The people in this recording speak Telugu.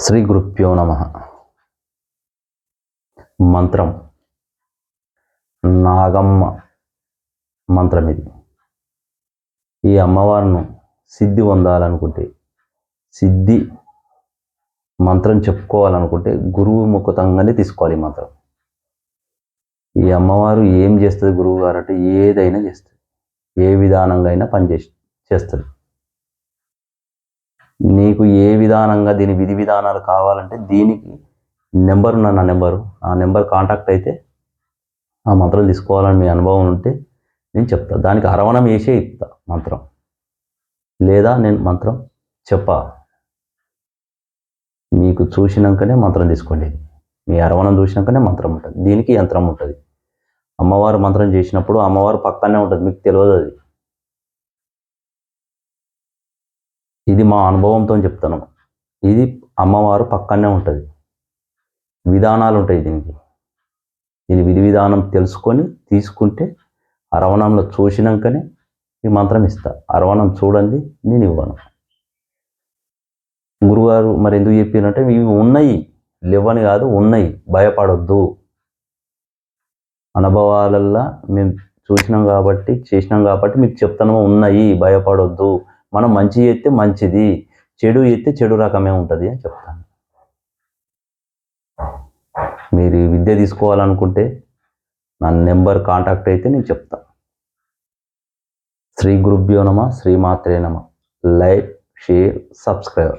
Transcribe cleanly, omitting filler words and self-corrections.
శ్రీ గురుభ్యో నమః. మంత్రం నాగమ్మ మంత్రం ఇది. ఈ అమ్మవారిను సిద్ధి పొందాలనుకుంటే, సిద్ధి మంత్రం చెప్పుకోవాలనుకుంటే గురువు ముఖతంగానే తీసుకోవాలి ఈ మంత్రం. ఈ అమ్మవారు ఏం చేస్తుంది గురువు గారు అంటే ఏదైనా చేస్తుంది, ఏ విధానంగా అయినా చేస్తుంది. నీకు ఏ విధానంగా దీని విధి విధానాలు కావాలంటే దీనికి నెంబర్ ఉన్న నా నెంబరు, ఆ నెంబర్ కాంటాక్ట్ అయితే ఆ మంత్రం తీసుకోవాలని మీ అనుభవం ఉంటే నేను చెప్తా. దానికి అరవణం వేసే ఇస్తా మంత్రం, లేదా నేను మంత్రం చెప్పా. మీకు చూసినాకనే మంత్రం తీసుకోండి. మీ అరవణం చూసినాకనే మంత్రం ఉంటుంది. దీనికి యంత్రం ఉంటుంది. అమ్మవారు మంత్రం చేసినప్పుడు అమ్మవారు పక్కనే ఉంటుంది, మీకు తెలియదు అది. ఇది మా అనుభవంతో చెప్తాను. ఇది అమ్మవారు పక్కనే ఉంటుంది. విధానాలు ఉంటాయి దీనికి. దీని విధి విధానం తెలుసుకొని తీసుకుంటే అరవణంలో చూసినాకనే ఈ మంత్రం ఇస్తా. అరవణం చూడండి నేను ఇవ్వను. గురుగారు మరి ఎందుకు చెప్పినంటే ఇవి ఉన్నాయి, లేవని కాదు, ఉన్నాయి, భయపడొద్దు. అనుభవాలల్లా మేము చూసినాం కాబట్టి చేసినాం కాబట్టి మీకు చెప్తాను, ఉన్నాయి, భయపడొద్దు. మనం మంచి చేస్తే మంచిది, చెడు చేస్తే చెడు రకమే ఉంటుంది అని చెప్తాను. మీరు ఈ విద్య తీసుకోవాలనుకుంటే నా నెంబర్ కాంటాక్ట్ అయితే నేను చెప్తా. శ్రీ గురుభ్యో నమః. శ్రీమాత్రే నమః. Like, share, subscribe.